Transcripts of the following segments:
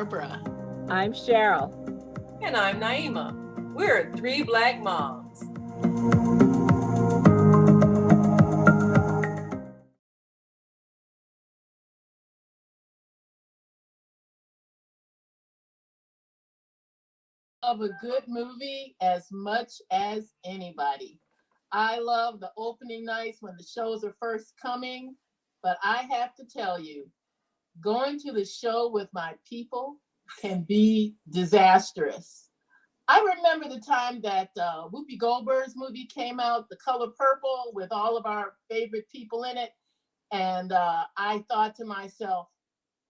Barbara. I'm Cheryl. And I'm Naima. We're three Black moms. Of a good movie as much as anybody. I love the opening nights when the shows are first coming, but I have to tell you, going to the show with my people can be disastrous. I remember the time that Whoopi Goldberg's movie came out, The Color Purple, with all of our favorite people in it. And I thought to myself,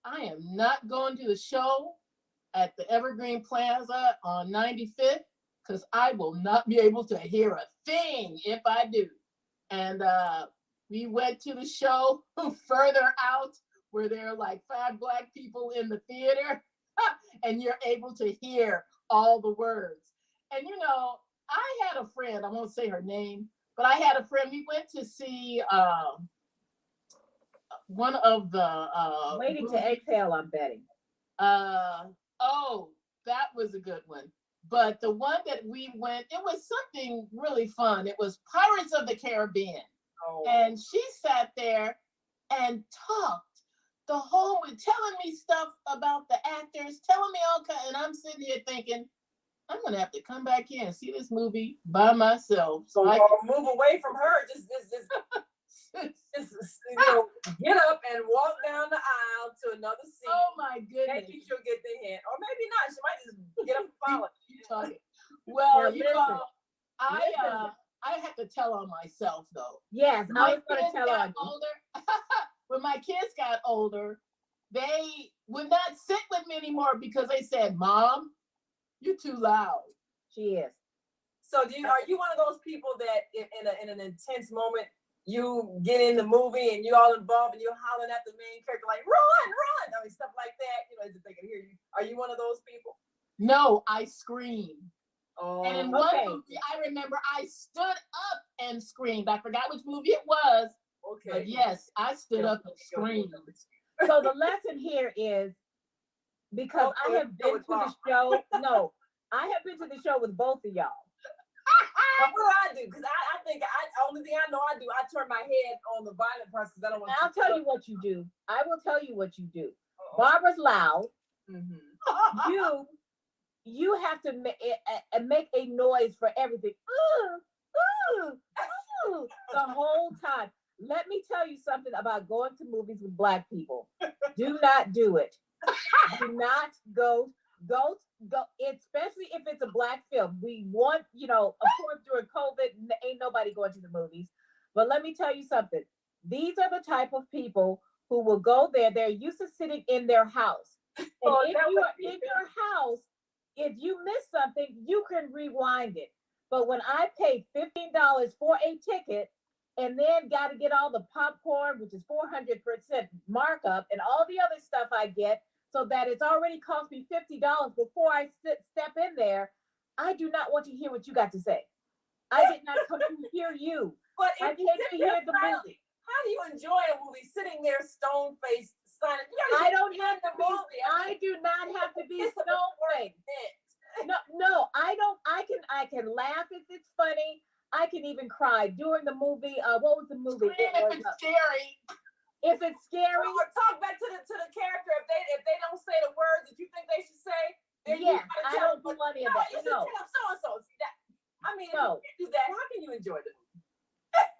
I am not going to the show at the Evergreen Plaza on 95th because I will not be able to hear a thing if I do. And we went to the show further out where there are like 5 Black people in the theater and you're able to hear all the words. And you know, I had a friend, I won't say her name, but I had a friend, we went to see one of the Waiting to Exhale, I'm betting. Oh, that was a good one. But the one that we went, it was something really fun. It was Pirates of the Caribbean. Oh. And she sat there and talked the whole way, telling me stuff about the actors, telling me all kinds, and I'm sitting here thinking, I'm gonna have to come back here and see this movie by myself. So I can move away from her. Just get up and walk down the aisle to another seat. Oh my goodness! Maybe she'll get the hint, or maybe not. She might just get up and follow. Talking. Well, you know, I have to tell on myself though. Yes, I was going to tell on you. Older, when my kids got older, they would not sit with me anymore because they said, "Mom, you're too loud." She is. So, are you one of those people that in an intense moment, you get in the movie and you're all involved and you're hollering at the main character like, run, run, I mean, stuff like that, you know, as if they can hear you. Are you one of those people? No, I scream. Oh, and in one movie, I remember I stood up and screamed. I forgot which movie it was. Okay. But yes, I stood up and screamed. So the lesson here is, because I have been to the show. No, I have been to the show with both of y'all. What do I do? Because I think only thing I know I do, I turn my head on the violent parts because I don't want to. I'll tell you what you do. I will tell you what you do. Barbara's loud. Mm-hmm. You have to make a noise for everything. The whole time. Let me tell you something about going to movies with Black people. Do not do it. Do not go, especially if it's a Black film. We want, of course, during COVID, ain't nobody going to the movies. But let me tell you something. These are the type of people who will go there. They're used to sitting in their house. And if you are in your house, if you miss something, you can rewind it. But when I paid $15 for a ticket and then got to get all the popcorn, which is 400% markup, and all the other stuff I get, so that it's already cost me $50 before I step in there, I do not want to hear what you got to say. I did not come to hear you. But I came to hear the movie. How do you enjoy a movie sitting there stone-faced, silent? I don't have to be. I do not have to be stone-faced. No, I don't. I can laugh if it's funny. I can even cry during the movie. What was the movie? If it's scary. If it's scary. Or talk back to the character. If they don't say the words that you think they should say, then yes, I don't do any of that. You tell them so and so. I mean, no. If you do that, how can you enjoy the movie?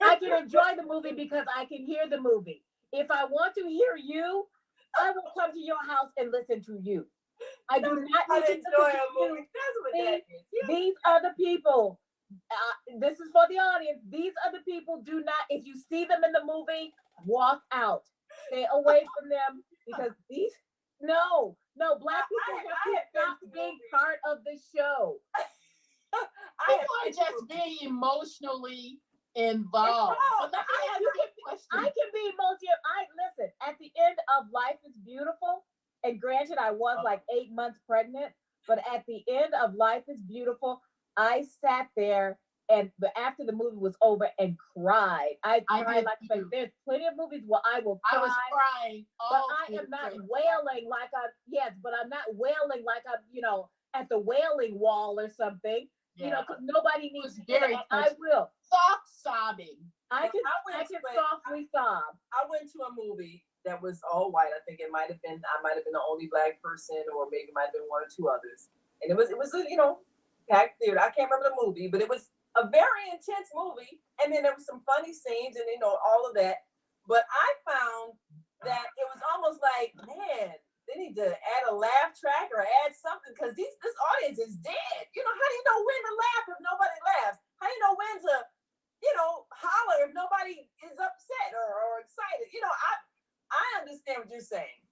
I can enjoy the movie because I can hear the movie. If I want to hear you, I will come to your house and listen to you. I do not need to enjoy a movie. That's what that is. These are the people. This is for the audience. These other people do not. If you see them in the movie, walk out. Stay away from them because these. No, Black people have to stop being part of the show. I want to just be emotionally involved. I can be emotional. Listen. At the end of Life is Beautiful, and granted, I was like 8 months pregnant, but at the end of Life is Beautiful, I sat there and after the movie was over and cried. I I cried did like too. there's plenty of movies where I will I cry. was crying But all I through am the not trailer. wailing like but I'm not wailing like I'm, at the wailing wall or something, Yeah. because nobody It needs was to hear very it. And I touching. will. Soft sobbing. I can went to it- softly sob. I went to a movie that was all white. I think I might have been the only black person, or maybe might have been one or two others. And it was a packed theater. I can't remember the movie, but it was a very intense movie. And then there was some funny scenes and all of that. But I found that it was almost like, man, they need to add a laugh track or add something, because this audience is dead. How do you know when to laugh if nobody laughs? How do you know when to holler if nobody is upset or excited? I understand what you're saying,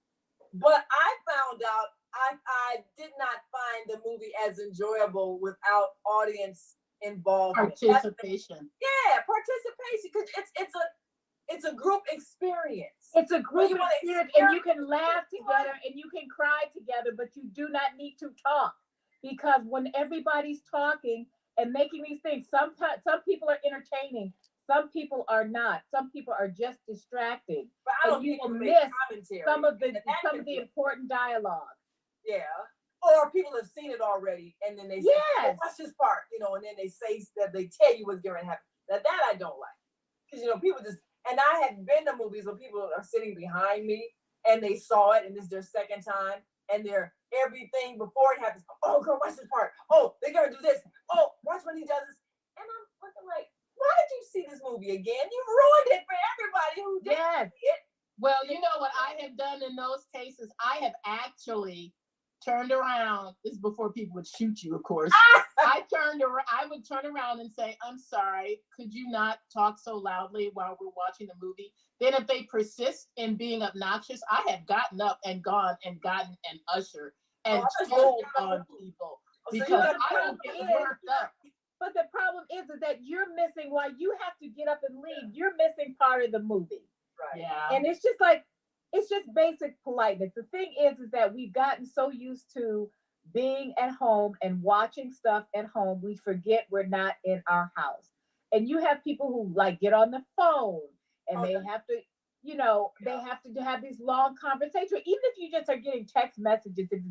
but I found out I did not find the movie as enjoyable without audience involvement. Participation. Participation, because it's a group experience. It's a group you wanna experience, and you can laugh together and you can cry together, but you do not need to talk, because when everybody's talking and making these things, some people are entertaining, some people are not. Some people are just distracting, But I don't and you think will make miss commentary. some of the And that important dialogue. Yeah. Or people have seen it already, and then they say, Yes. "Watch this part," and then they say that they tell you what's going to happen. Now that I don't like, because people just. And I had been to movies where people are sitting behind me and they saw it, and this is their second time, and they're everything before it happens. Oh, girl, watch this part. Oh, they're gonna do this. Oh, watch when he does this. And I'm looking like, why did you see this movie again? You ruined it for everybody who didn't see it. Well, you know what I have done in those cases? I have actually turned around. This is before people would shoot you, of course. I would turn around and say, "I'm sorry, could you not talk so loudly while we're watching the movie?" Then if they persist in being obnoxious, I have gotten up and gone and gotten an usher and told on people, because I don't get worked up. But the problem is that you're missing, while you have to get up and leave, you're missing part of the movie. Right. Yeah. And it's just basic politeness. The thing is that we've gotten so used to being at home and watching stuff at home, we forget we're not in our house. And you have people who get on the phone, and they have to, they have to have these long conversations. Even if you just are getting text messages, if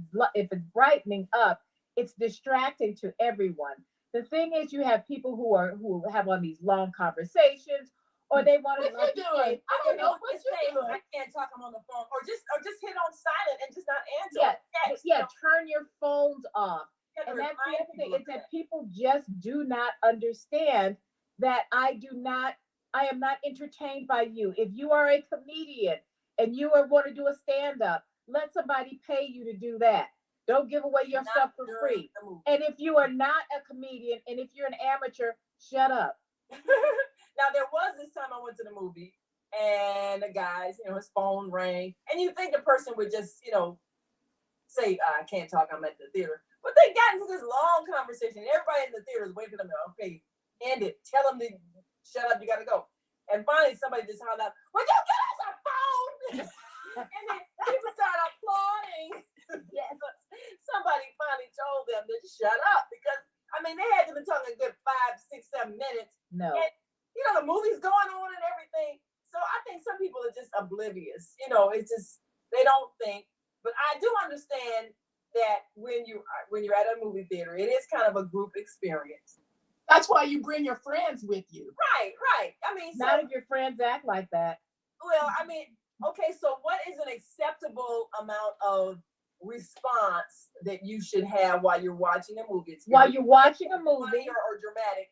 it's brightening up, it's distracting to everyone. The thing is, you have people who have on these long conversations, or they want to. What you doing? I don't know what you're doing. I can't talk. I'm on the phone, or just hit on silent and just not answer. Yeah. Turn your phones off. And that's the other thing. It's that people just do not understand that I am not entertained by you. If you are a comedian and you want to do a stand-up, let somebody pay you to do that. Don't give away your stuff for free. And if you are not a comedian, and if you're an amateur, shut up. Now, there was this time I went to the movie, and the guy's, his phone rang, and you think the person would just, say, "I can't talk, I'm at the theater." But they got into this long conversation. Everybody in the theater is waiting for them to, okay, end it. Tell them to shut up, you gotta go. And finally, somebody just hollered out, "Would you get us a phone?" And then people started applauding. Yes. Somebody finally told them to shut up, because, they had to be talking a good 5, 6, 7 minutes. No. And, the movie's going on and everything. So I think some people are just oblivious. It's just, they don't think. But I do understand that when you're at a movie theater, it is kind of a group experience. That's why you bring your friends with you. Right. Not if your friends act like that. Well, okay, so what is an acceptable amount of response that you should have while you're watching a movie? While you're watching a movie, or dramatic.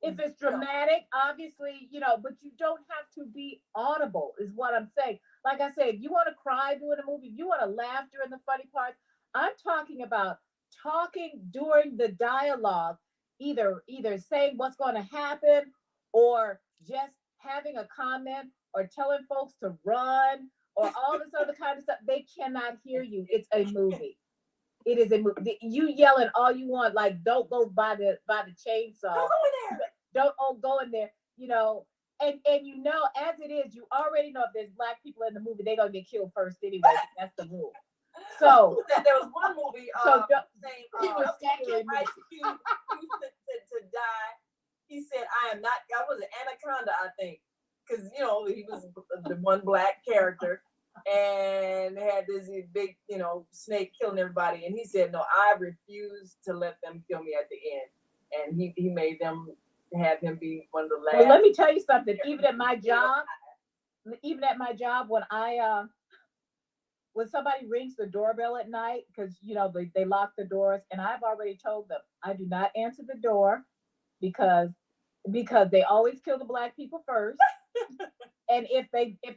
If it's dramatic, obviously, but you don't have to be audible, is what I'm saying. Like I said, if you want to cry during a movie, if you want to laugh during the funny parts, I'm talking about talking during the dialogue, either saying what's going to happen, or just having a comment, or telling folks to run, or all this other kind of stuff. They cannot hear you. It's a movie. It is a movie. You yelling all you want, like, don't go by the chainsaw. Don't go in there. Don't go in there. And as it is, you already know if there's black people in the movie, they're gonna get killed first anyway. That's the rule. So there was one movie. He was Ice Cube used to die. He said, I am not, I was an anaconda, I think. Because, you know, he was the one black character and had this big, you know, snake killing everybody. And he said, no, I refuse to let them kill me at the end. And he made them have him be one of the last. Well, let me tell you something. Even at my job, when somebody rings the doorbell at night, because you know they lock the doors, and I've already told them I do not answer the door because they always kill the black people first. And if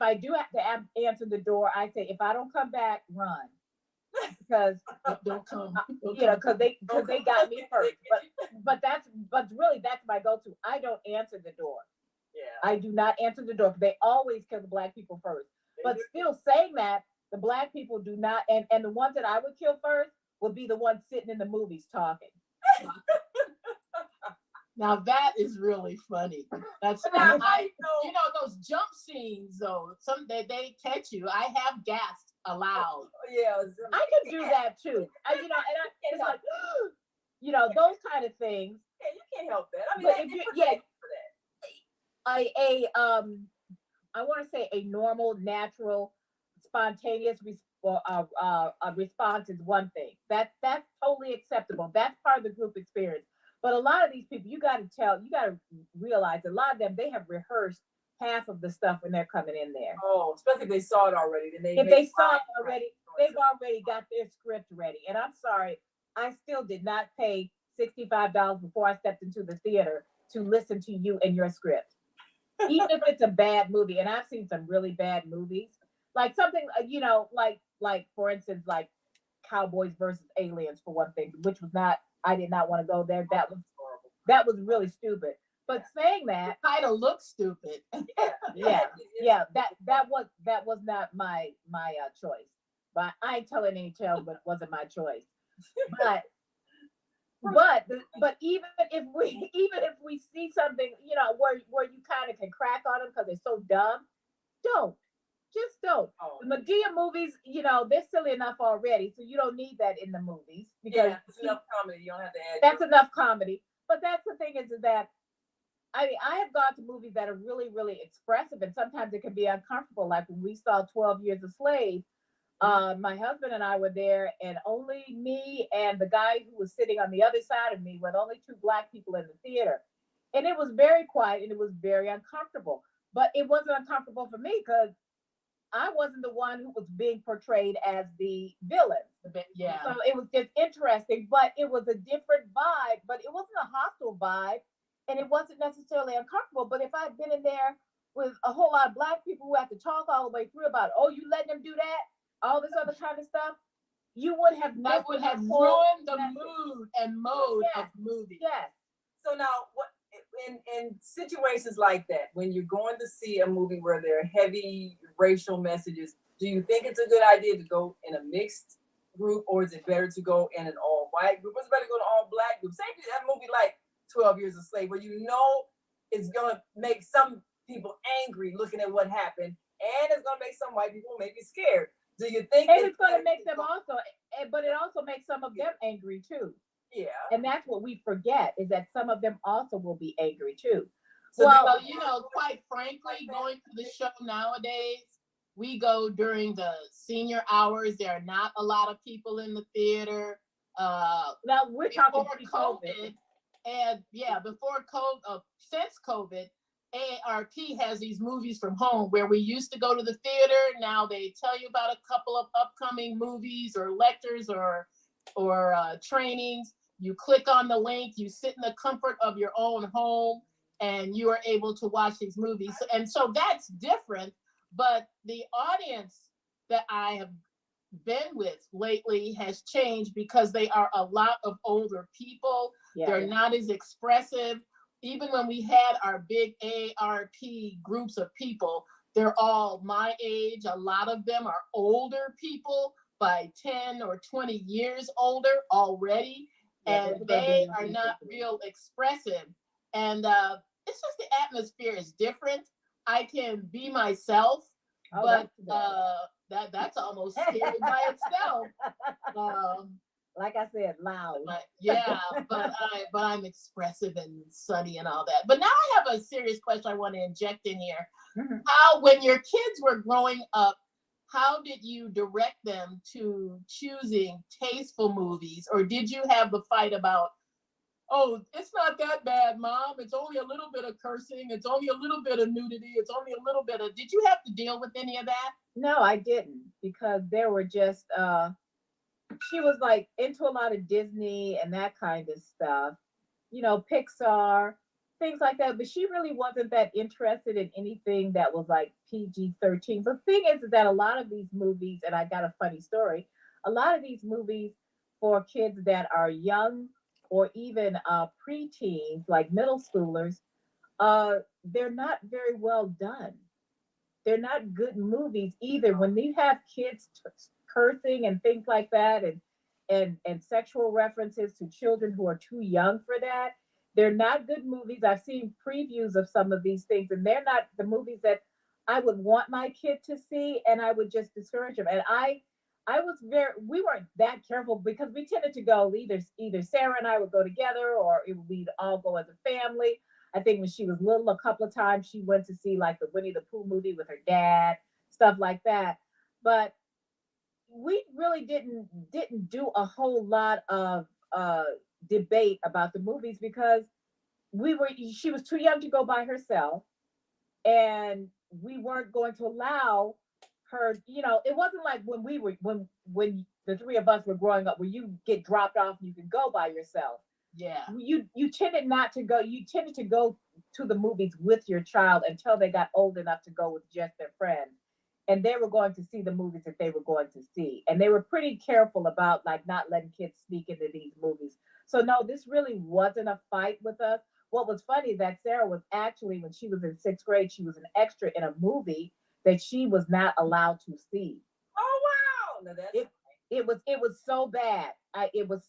I do have to answer the door, I say if I don't come back, run, because Don't come. you know because they got me first. But really that's my go-to. I don't answer the door. Yeah. I do not answer the door because they always kill the black people first. But still saying that, the black people do not, and the ones that I would kill first would be the ones sitting in the movies talking. Now that is really funny. That's you know those jump scenes though. Some they catch you. I have gasped aloud. Yeah, I could do that too. It's like, you know, those kind of things. Yeah, you can't help that. I mean, But if I want to say a normal, natural, spontaneous response is one thing. That's totally acceptable. That's part of the group experience. But a lot of these people, you got to realize a lot of them, they have rehearsed half of the stuff when they're coming in there. Oh, especially if they saw it already. Then if they saw it already, they've already got their script ready. And I'm sorry, I still did not pay $65 before I stepped into the theater to listen to you and your script. Even if it's a bad movie, and I've seen some really bad movies, like something, you know, like for instance, like Cowboys versus Aliens, for one thing, which was not, I did not want to go there. That was really stupid. But saying that, kind of looks stupid. yeah, that was not my choice. But I ain't telling any tales, but it wasn't my choice. But even if we see something, you know, where you kind of can crack on them because they're so dumb, don't. Just don't. Oh. The Medea movies, you know, they're silly enough already, so you don't need that in the movies because it's enough comedy. You don't have to add. That's enough comedy. But that's the thing is that I mean, I have gone to movies that are really, really expressive, and sometimes it can be uncomfortable. Like when we saw 12 Years a Slave, my husband and I were there, and only me and the guy who was sitting on the other side of me were the only two black people in the theater. And it was very quiet and it was very uncomfortable. But it wasn't uncomfortable for me because I wasn't the one who was being portrayed as the villain. Yeah. So it was just interesting, but it was a different vibe, but it wasn't a hostile vibe and it wasn't necessarily uncomfortable. But if I'd been in there with a whole lot of black people who have to talk all the way through about, oh, you letting them do that, all this other kind of stuff, you would have that would have ruined the mood and mode of the movie. Yes. So now, what in situations like that, when you're going to see a movie where there are heavy racial messages, do you think it's a good idea to go in a mixed group, or is it better to go in an all-white group? Or is it better to go in an all-black group? Say that movie like 12 Years a Slave, where you know it's gonna make some people angry looking at what happened, and it's gonna make some white people maybe scared. Do you think? And it's gonna make them also, but it also makes some of them angry too. Yeah. And that's what we forget, is that some of them also will be angry too. So, well, you know, quite frankly, going to the show nowadays, we go during the senior hours. There are not a lot of people in the theater. Now we're talking COVID, and before COVID, since COVID, AARP has these movies from home where we used to go to the theater. Now they tell you about a couple of upcoming movies or lectures or trainings. You click on the link, you sit in the comfort of your own home, and you are able to watch these movies. And so that's different, but the audience that I have been with lately has changed because they are a lot of older people. They're not as expressive. Even when we had our big AARP groups of people, they're all my age. A lot of them are older people, by 10 or 20 years older already. And they are not real expressive. And it's just the atmosphere is different. I can be myself, but that's almost scary by itself. like I said, loud. But yeah, but I'm expressive and sunny and all that. But now I have a serious question I want to inject in here. Mhm. How, when your kids were growing up, how did you direct them to choosing tasteful movies, or did you have the fight about, oh, it's not that bad, mom, it's only a little bit of cursing, it's only a little bit of nudity, it's only a little bit of, did you have to deal with any of that? No, I didn't, because there were just she was like into a lot of Disney and that kind of stuff, Pixar, things like that. But she really wasn't that interested in anything that was like PG-13. The thing is that a lot of these movies, and I got a funny story, a lot of these movies for kids that are young or even preteens, like middle schoolers, they're not very well done. They're not good movies either. When you have kids cursing and things like that, and sexual references to children who are too young for that, they're not good movies. I've seen previews of some of these things, and they're not the movies that I would want my kid to see, and I would just discourage them. And I was very, we weren't that careful because we tended to go either Sarah and I would go together, or it would we'd all go as a family. I think when she was little, a couple of times she went to see like the Winnie the Pooh movie with her dad, stuff like that. But we really didn't do a whole lot of uh debate about the movies, because we were she was too young to go by herself, and we weren't going to allow her. It wasn't like when we were when the three of us were growing up, where you get dropped off and you can go by yourself. Yeah. You tended not to go. You tended to go to the movies with your child until they got old enough to go with just their friends, and they were going to see the movies that they were going to see, and they were pretty careful about like not letting kids sneak into these movies. So no, this really wasn't a fight with us. What was funny is that Sarah was actually, when she was in sixth grade, she was an extra in a movie that she was not allowed to see. Oh wow! No, that's It it was so bad. It was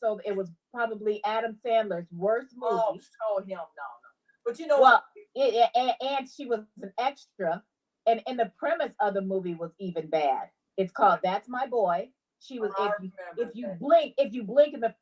probably Adam Sandler's worst oh, movie. oh him, no, no. But you know what? Well, and she was an extra, and the premise of the movie was even bad. It's called That's My Boy. She was, I if remember you that. blink, if you blink in the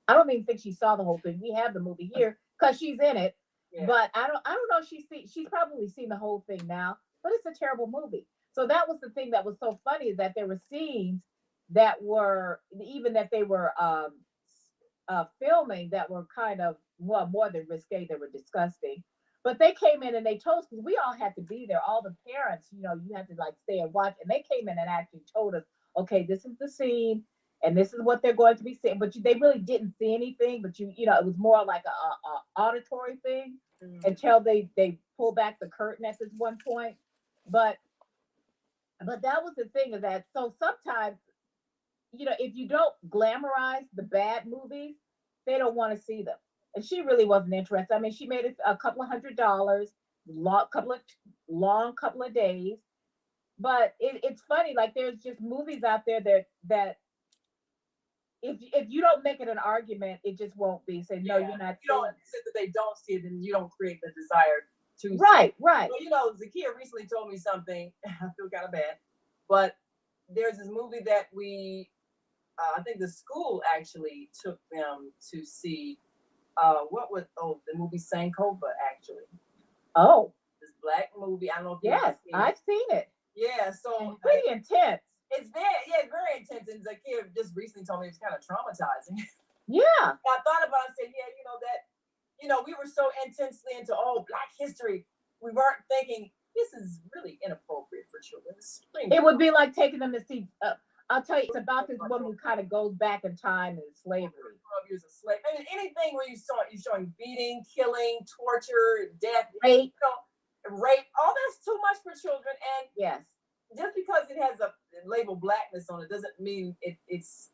I don't even think she saw the whole thing. We have the movie here because she's in it, Yeah. but I don't know if she's probably seen the whole thing now. But it's a terrible movie. So that was the thing that was so funny, is that there were scenes that were, even that they were filming, that were kind of, well, more than risque. They were disgusting. But they came in and they told us, because we all had to be there. All the parents, you had to like stay and watch. And they came in and actually told us, okay, this is the scene and this is what they're going to be seeing. But they really didn't see anything. But it was more like a auditory thing, until they pull back the curtain at this one point. But that was the thing, is that, so sometimes, if you don't glamorize the bad movies, they don't want to see them. And she really wasn't interested. I mean, she made it a couple of $100s, long couple of days. But it's funny, like there's just movies out there that if you don't make it an argument, it just won't be. Say no, Yeah. you're not You don't, seeing. since that they don't see it, then you don't create the desire to see it. Right. Well, Zakia recently told me something. I feel kind of bad, but there's this movie that I think the school actually took them to see. The movie Sankofa, actually. Oh, This black movie. I don't know if you've yes, seen I've it. seen it. Yeah, so Pretty intense. it's very intense. And Zakia just recently told me it was kind of traumatizing. Yeah. I thought about it and said, yeah, we were so intensely into Black history, we weren't thinking this is really inappropriate for children. It would be like taking them to see. I'll tell you, it's about this woman who kind of goes back in time in slavery. 12 years of slave. I mean, anything where you're showing beating, killing, torture, death, Rape. Rape. All that's too much for children. And Yes. just because it has a label blackness on it doesn't mean it's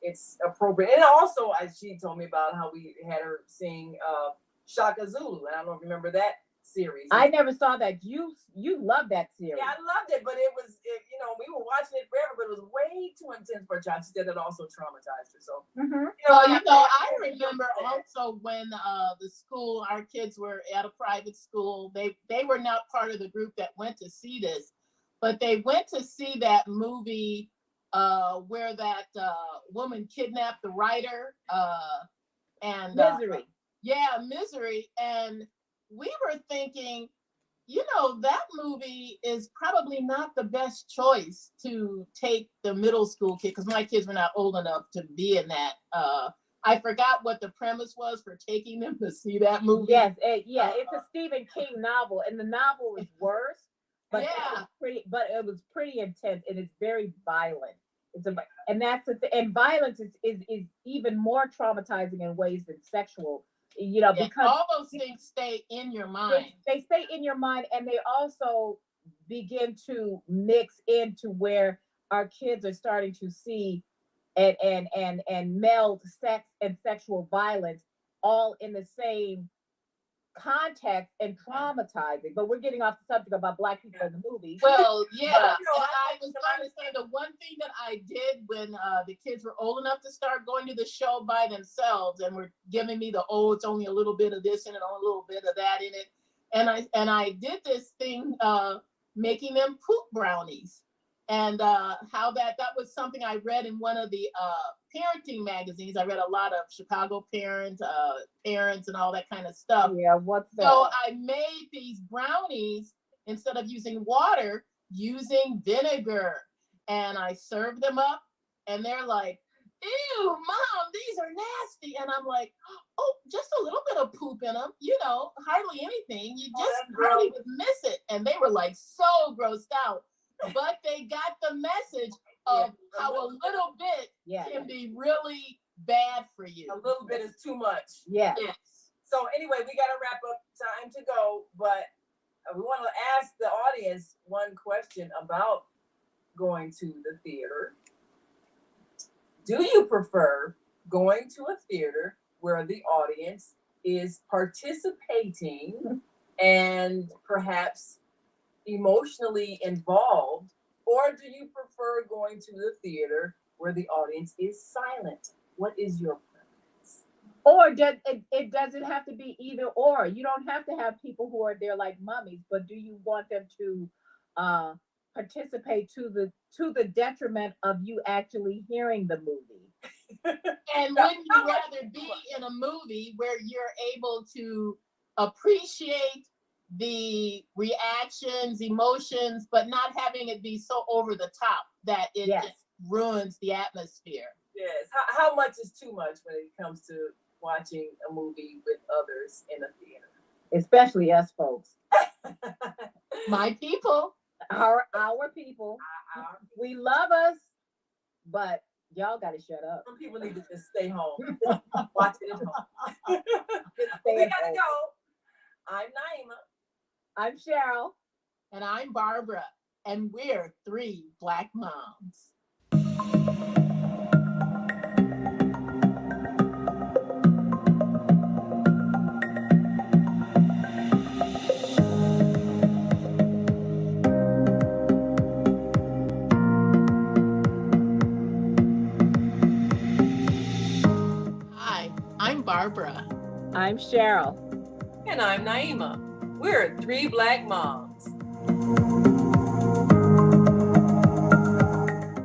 appropriate. And also, as she told me about how we had her sing Shaka Zulu, and I don't know if you remember that series. I never saw that. You love that series. Yeah, I loved it, but we were watching it forever, but it was way too intense for a child. She said that also traumatized her. So, I remember also when the school, our kids were at a private school. They were not part of the group that went to see this, but they went to see that movie where that woman kidnapped the writer and Misery. Misery. And we were thinking, that movie is probably not the best choice to take the middle school kid, because my kids were not old enough to be in that. I forgot what the premise was for taking them to see that movie. Yes, it's a Stephen King novel, and the novel is worse, but it was pretty intense, and it's very violent. And that's and violence is even more traumatizing in ways than sexual. Because all those things stay in your mind. They stay in your mind, and they also begin to mix into where our kids are starting to see and meld sex and sexual violence all in the same context and traumatizing. But we're getting off the subject about Black people in the movie. Well, yeah. I was trying to say the one thing that I did when the kids were old enough to start going to the show by themselves and were giving me it's only a little bit of this in it, a little bit of that in it. And I did this thing, making them poop brownies. And how that was something I read in one of the parenting magazines. I read a lot of Chicago parents and all that kind of stuff. Yeah, what's that? So I made these brownies instead of using water, using vinegar. And I served them up, and they're like, "Ew, Mom, these are nasty." And I'm like, "Oh, just a little bit of poop in them, hardly anything. You just hardly would miss it." And they were like so grossed out. But they got the message of how a little bit can be really bad for you. A little bit is too much. Yes. So anyway, we got to wrap up. Time to go. But we want to ask the audience one question about going to the theater. Do you prefer going to a theater where the audience is participating and perhaps emotionally involved, or do you prefer going to the theater where the audience is silent? What is your preference? Or it doesn't have to be either or. You don't have to have people who are there like mummies, but do you want them to participate to the detriment of you actually hearing the movie? And wouldn't you rather be in a movie where you're able to appreciate the reactions, emotions, but not having it be so over the top that it just ruins the atmosphere? Yes. How much is too much when it comes to watching a movie with others in a theater? Especially us folks. My people. Our people. We love us, but y'all got to shut up. Some people need to just stay home. Watch it at home. We got to go. I'm Naima. I'm Cheryl. And I'm Barbara. And we're 3 Black moms. Hi, I'm Barbara. I'm Cheryl. And I'm Naima. We're 3 Black moms.